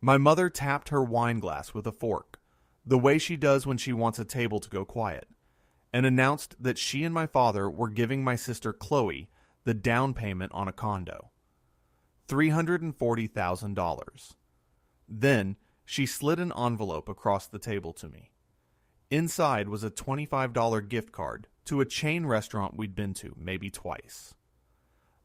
My mother tapped her wine glass with a fork, the way she does when she wants a table to go quiet, and announced that she and my father were giving my sister Chloe the down payment on a condo. $340,000. Then she slid an envelope across the table to me. Inside was a $25 gift card to a chain restaurant we'd been to maybe twice.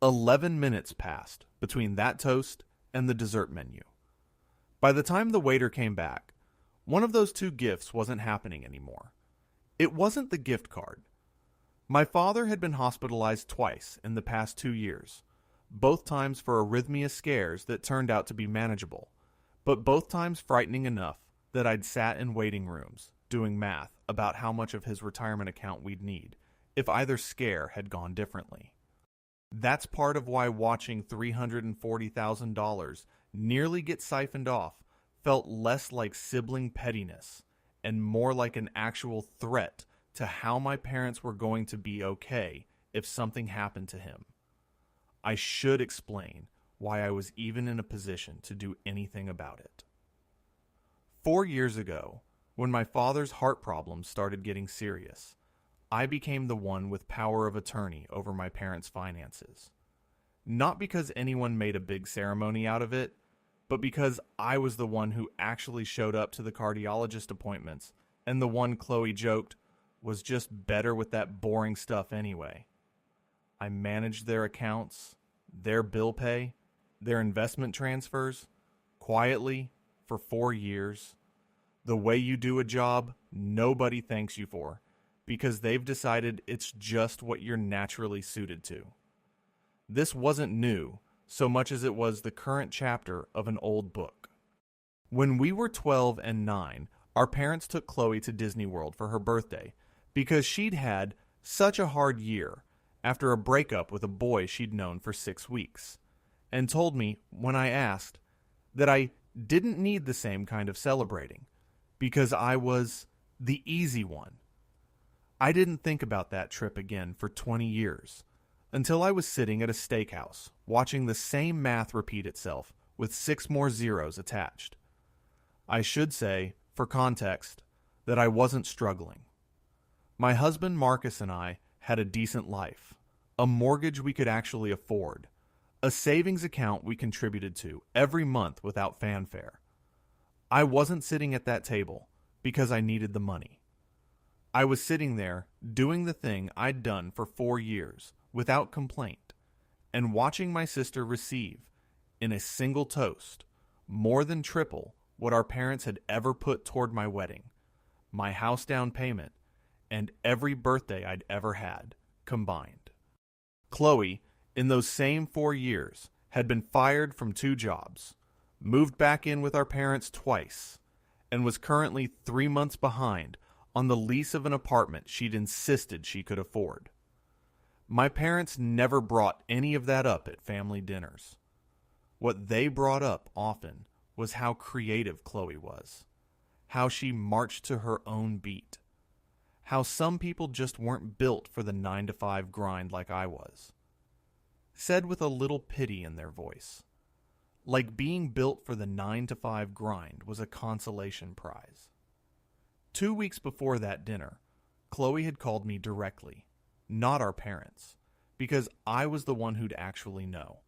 11 minutes passed between that toast and the dessert menu. By the time the waiter came back, one of those two gifts wasn't happening anymore. It wasn't the gift card. My father had been hospitalized twice in the past 2 years, both times for arrhythmia scares that turned out to be manageable, but both times frightening enough that I'd sat in waiting rooms doing math about how much of his retirement account we'd need if either scare had gone differently. That's part of why watching $340,000 nearly get siphoned off felt less like sibling pettiness and more like an actual threat to how my parents were going to be okay if something happened to him. I should explain why I was even in a position to do anything about it. 4 years ago, when my father's heart problems started getting serious, I became the one with power of attorney over my parents' finances. Not because anyone made a big ceremony out of it, but because I was the one who actually showed up to the cardiologist appointments and the one Chloe joked was just better with that boring stuff anyway. I managed their accounts, their bill pay, their investment transfers, quietly for 4 years. The way you do a job nobody thanks you for, because they've decided it's just what you're naturally suited to. This wasn't new, so much as it was the current chapter of an old book. When we were 12 and 9, our parents took Chloe to Disney World for her birthday because she'd had such a hard year after a breakup with a boy she'd known for 6 weeks, and told me, when I asked, that I didn't need the same kind of celebrating because I was the easy one. I didn't think about that trip again for 20 years, until I was sitting at a steakhouse watching the same math repeat itself with 6 more zeros attached. I should say, for context, that I wasn't struggling. My husband Marcus and I had a decent life, a mortgage we could actually afford, a savings account we contributed to every month without fanfare. I wasn't sitting at that table because I needed the money. I was sitting there doing the thing I'd done for 4 years without complaint, and watching my sister receive, in a single toast, more than triple what our parents had ever put toward my wedding, my house down payment, and every birthday I'd ever had, combined. Chloe, in those same 4 years, had been fired from 2 jobs, moved back in with our parents twice, and was currently 3 months behind on the lease of an apartment she'd insisted she could afford. My parents never brought any of that up at family dinners. What they brought up often was how creative Chloe was, how she marched to her own beat, how some people just weren't built for the 9-to-5 grind like I was. Said with a little pity in their voice, like being built for the 9-to-5 grind was a consolation prize. 2 weeks before that dinner, Chloe had called me directly, not our parents, because I was the one who'd actually know,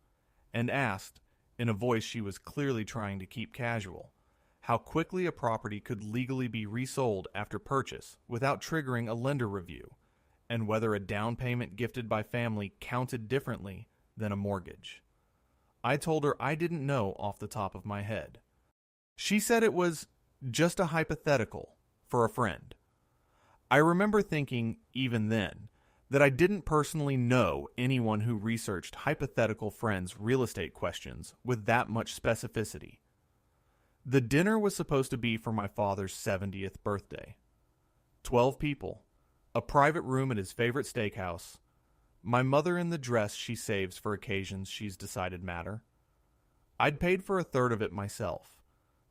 and asked, in a voice she was clearly trying to keep casual, how quickly a property could legally be resold after purchase without triggering a lender review, and whether a down payment gifted by family counted differently than a mortgage. I told her I didn't know off the top of my head. She said it was just a hypothetical for a friend. I remember thinking, even then, that I didn't personally know anyone who researched hypothetical friends' real estate questions with that much specificity. The dinner was supposed to be for my father's 70th birthday. 12 people, a private room at his favorite steakhouse, my mother in the dress she saves for occasions she's decided matter. I'd paid for a third of it myself,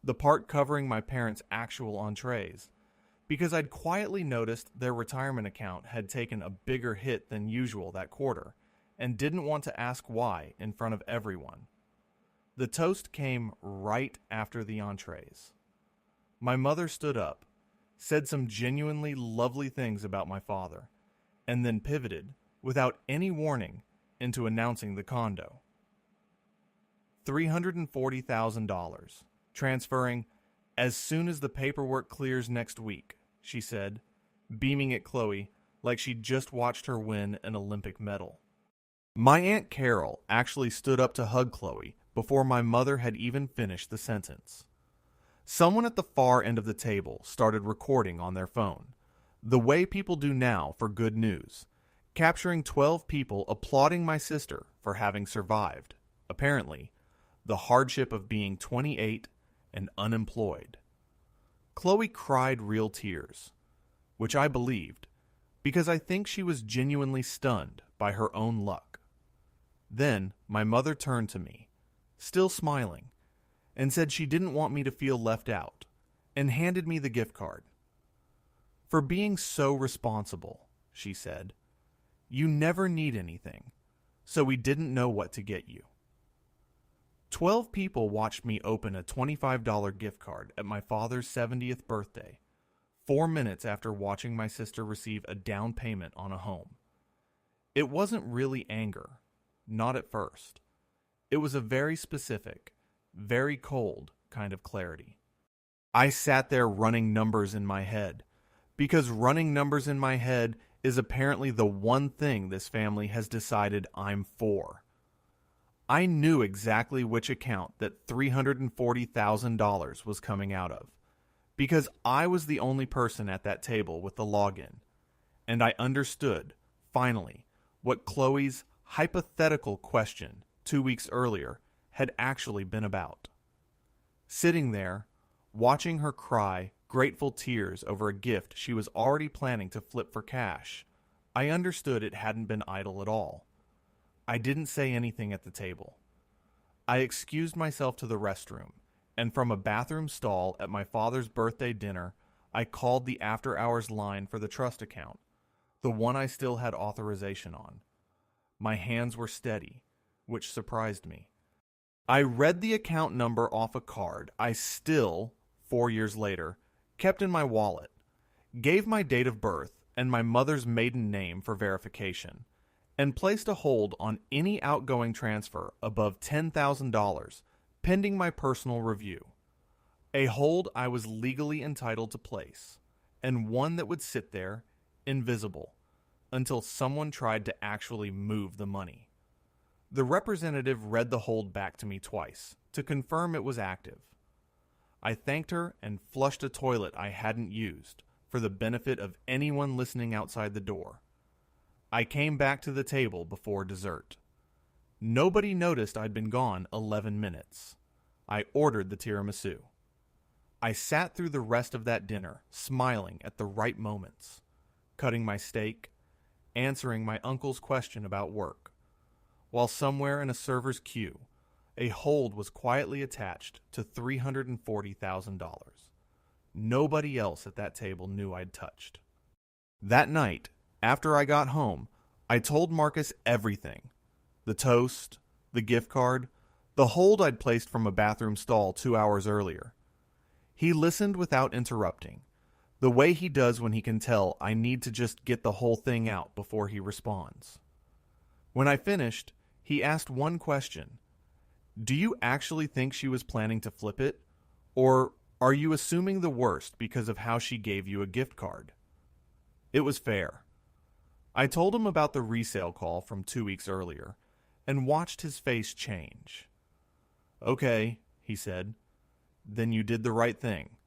the part covering my parents' actual entrees, because I'd quietly noticed their retirement account had taken a bigger hit than usual that quarter, and didn't want to ask why in front of everyone. The toast came right after the entrees. My mother stood up, said some genuinely lovely things about my father, and then pivoted, without any warning, into announcing the condo. $340,000, transferring as soon as the paperwork clears next week, she said, beaming at Chloe like she'd just watched her win an Olympic medal. My Aunt Carol actually stood up to hug Chloe before my mother had even finished the sentence. Someone at the far end of the table started recording on their phone, the way people do now for good news, capturing 12 people applauding my sister for having survived, apparently, the hardship of being 28 and unemployed. Chloe cried real tears, which I believed, because I think she was genuinely stunned by her own luck. Then my mother turned to me, still smiling, and said she didn't want me to feel left out, and handed me the gift card. "For being so responsible," she said. "You never need anything, so we didn't know what to get you." 12 people watched me open a $25 gift card at my father's 70th birthday, 4 minutes after watching my sister receive a down payment on a home. It wasn't really anger, not at first. It was a very specific, very cold kind of clarity. I sat there running numbers in my head, because running numbers in my head is apparently the one thing this family has decided I'm for. I knew exactly which account that $340,000 was coming out of, because I was the only person at that table with the login, and I understood, finally, what Chloe's hypothetical question 2 weeks earlier had actually been about. Sitting there, watching her cry grateful tears over a gift she was already planning to flip for cash, I understood it hadn't been idle at all. I didn't say anything at the table. I excused myself to the restroom, and from a bathroom stall at my father's birthday dinner, I called the after-hours line for the trust account, the one I still had authorization on. My hands were steady, which surprised me. I read the account number off a card I still, 4 years later, kept in my wallet, gave my date of birth and my mother's maiden name for verification, and placed a hold on any outgoing transfer above $10,000 pending my personal review. A hold I was legally entitled to place, and one that would sit there, invisible, until someone tried to actually move the money. The representative read the hold back to me twice to confirm it was active. I thanked her and flushed a toilet I hadn't used for the benefit of anyone listening outside the door. I came back to the table before dessert. Nobody noticed I'd been gone 11 minutes. I ordered the tiramisu. I sat through the rest of that dinner, smiling at the right moments, cutting my steak, answering my uncle's question about work, while somewhere in a server's queue, a hold was quietly attached to $340,000. Nobody else at that table knew I'd touched. That night, after I got home, I told Marcus everything. The toast, the gift card, the hold I'd placed from a bathroom stall 2 hours earlier. He listened without interrupting, the way he does when he can tell I need to just get the whole thing out before he responds. When I finished, he asked one question. "Do you actually think she was planning to flip it? Or are you assuming the worst because of how she gave you a gift card?" It was fair. I told him about the resale call from 2 weeks earlier, and watched his face change. "Okay," he said, "then you did the right thing.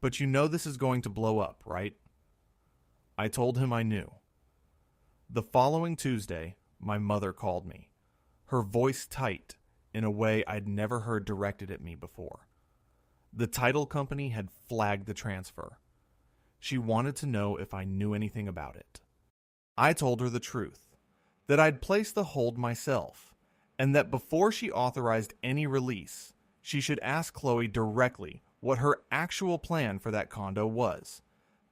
But you know this is going to blow up, right?" I told him I knew. The following Tuesday, my mother called me, her voice tight in a way I'd never heard directed at me before. The title company had flagged the transfer. She wanted to know if I knew anything about it. I told her the truth, that I'd placed the hold myself, and that before she authorized any release, she should ask Chloe directly what her actual plan for that condo was,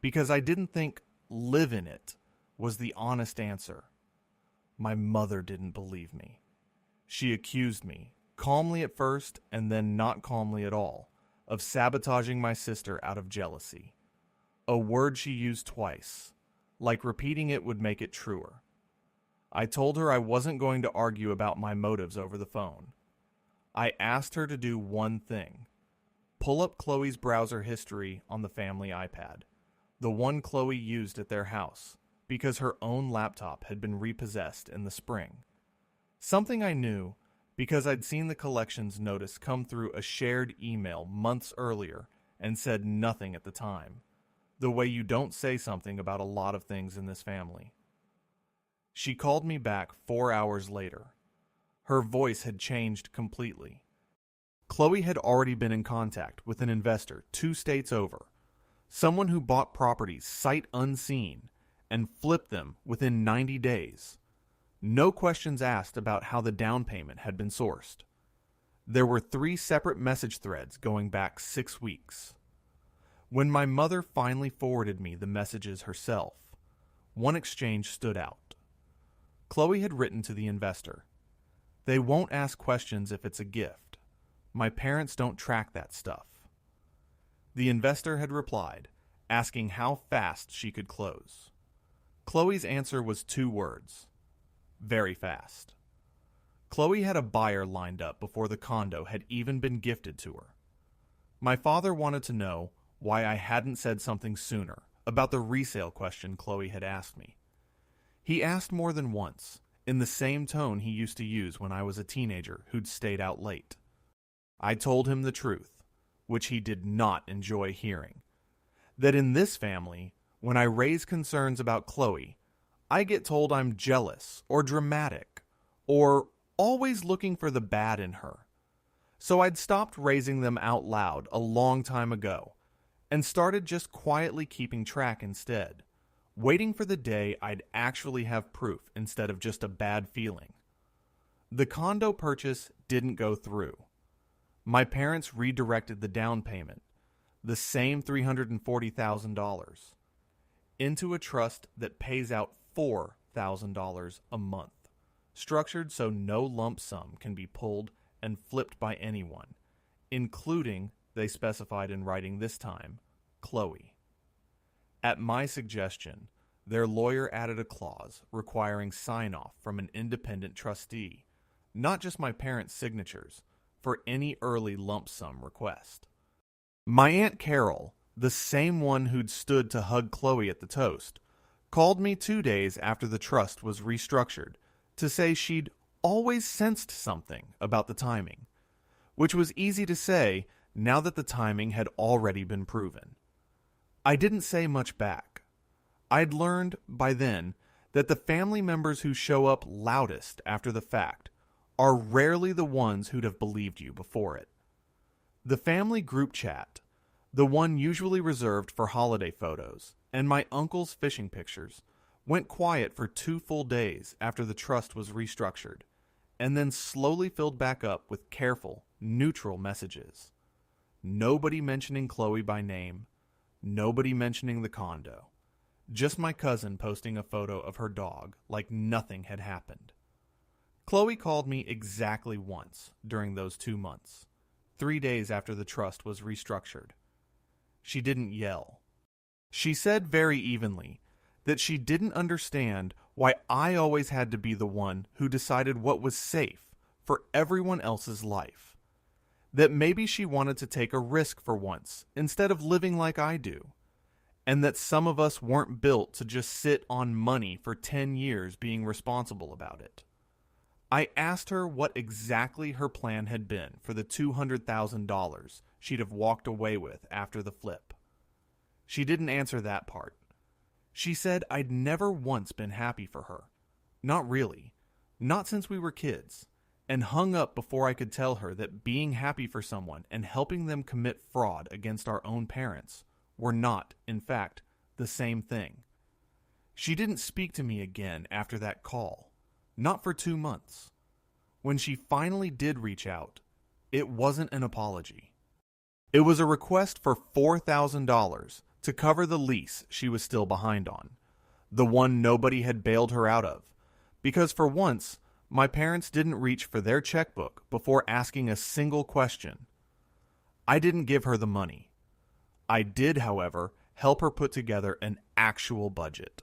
because I didn't think live in it was the honest answer. My mother didn't believe me. She accused me, calmly at first and then not calmly at all, of sabotaging my sister out of jealousy. A word she used twice, like repeating it would make it truer. I told her I wasn't going to argue about my motives over the phone. I asked her to do one thing: pull up Chloe's browser history on the family iPad, the one Chloe used at their house, because her own laptop had been repossessed in the spring. Something I knew because I'd seen the collections notice come through a shared email months earlier and said nothing at the time, the way you don't say something about a lot of things in this family. She called me back 4 hours later. Her voice had changed completely. Chloe had already been in contact with an investor 2 states over, someone who bought properties sight unseen and flipped them within 90 days. No questions asked about how the down payment had been sourced. There were 3 separate message threads going back 6 weeks. When my mother finally forwarded me the messages herself, one exchange stood out. Chloe had written to the investor, "They won't ask questions if it's a gift. My parents don't track that stuff." The investor had replied, asking how fast she could close. Chloe's answer was 2 words: very fast. Chloe had a buyer lined up before the condo had even been gifted to her. My father wanted to know why I hadn't said something sooner about the resale question Chloe had asked me. He asked more than once, in the same tone he used to use when I was a teenager who'd stayed out late. I told him the truth, which he did not enjoy hearing, that in this family, when I raise concerns about Chloe, I get told I'm jealous or dramatic or always looking for the bad in her. So I'd stopped raising them out loud a long time ago and started just quietly keeping track instead, waiting for the day I'd actually have proof instead of just a bad feeling. The condo purchase didn't go through. My parents redirected the down payment, the same $340,000, into a trust that pays out $4,000 a month, structured so no lump sum can be pulled and flipped by anyone, including, they specified in writing this time, Chloe. At my suggestion, their lawyer added a clause requiring sign-off from an independent trustee, not just my parents' signatures, for any early lump sum request. My Aunt Carol, the same one who'd stood to hug Chloe at the toast, called me 2 days after the trust was restructured to say she'd always sensed something about the timing, which was easy to say now that the timing had already been proven. I didn't say much back. I'd learned by then that the family members who show up loudest after the fact are rarely the ones who'd have believed you before it. The family group chat, the one usually reserved for holiday photos, and my uncle's fishing pictures, went quiet for 2 full days after the trust was restructured, and then slowly filled back up with careful, neutral messages. Nobody mentioning Chloe by name, nobody mentioning the condo, just my cousin posting a photo of her dog like nothing had happened. Chloe called me exactly once during those 2 months, 3 days after the trust was restructured. She didn't yell. She said very evenly that she didn't understand why I always had to be the one who decided what was safe for everyone else's life. That maybe she wanted to take a risk for once instead of living like I do. And that some of us weren't built to just sit on money for 10 years being responsible about it. I asked her what exactly her plan had been for the $200,000 she'd have walked away with after the flip. She didn't answer that part. She said I'd never once been happy for her. Not really. Not since we were kids. And hung up before I could tell her that being happy for someone and helping them commit fraud against our own parents were not, in fact, the same thing. She didn't speak to me again after that call. Not for 2 months. When she finally did reach out, it wasn't an apology. It was a request for $4,000 to cover the lease she was still behind on, the one nobody had bailed her out of, because for once, My parents didn't reach for their checkbook before asking a single question. I didn't give her the money. I did, however, help her put together an actual budget.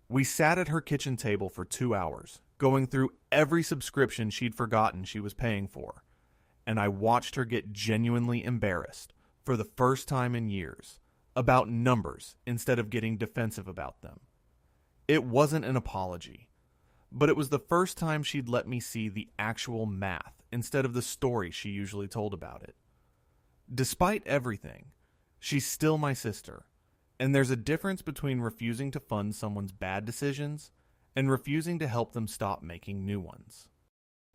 We sat at her kitchen table for 2 hours, going through every subscription she'd forgotten she was paying for, and I watched her get genuinely embarrassed, for the first time in years, about numbers instead of getting defensive about them. It wasn't an apology, but it was the first time she'd let me see the actual math instead of the story she usually told about it. Despite everything, she's still my sister, and there's a difference between refusing to fund someone's bad decisions and refusing to help them stop making new ones.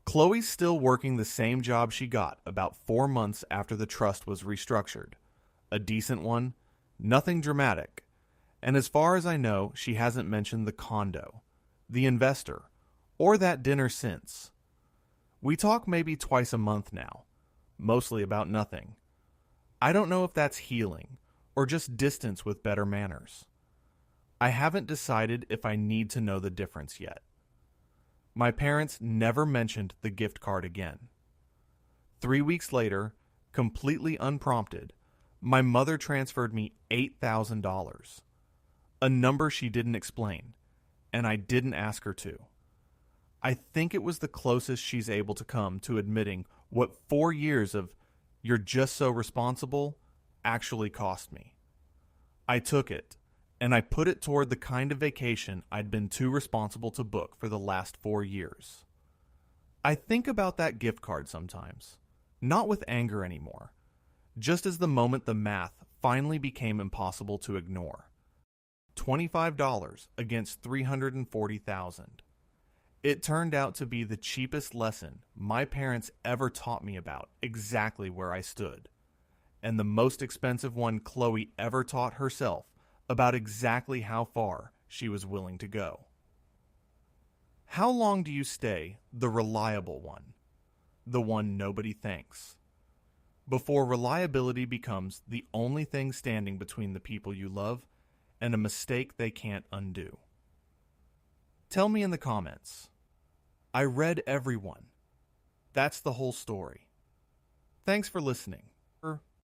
Chloe's still working the same job she got about 4 months after the trust was restructured. A decent one, nothing dramatic, and as far as I know, she hasn't mentioned the condo, the investor, or that dinner since. We talk maybe twice a month now, mostly about nothing. I don't know if that's healing or just distance with better manners. I haven't decided if I need to know the difference yet. My parents never mentioned the gift card again. 3 weeks later, completely unprompted, my mother transferred me $8,000, a number she didn't explain, and I didn't ask her to. I think it was the closest she's able to come to admitting what 4 years of "you're just so responsible" actually cost me. I took it, and I put it toward the kind of vacation I'd been too responsible to book for the last 4 years. I think about that gift card sometimes, not with anger anymore, just as the moment the math finally became impossible to ignore. $25 against $340,000. It turned out to be the cheapest lesson my parents ever taught me about exactly where I stood, and the most expensive one Chloe ever taught herself about exactly how far she was willing to go. How long do you stay the reliable one, the one nobody thanks, before reliability becomes the only thing standing between the people you love and a mistake they can't undo? Tell me in the comments. I read every one. That's the whole story. Thanks for listening.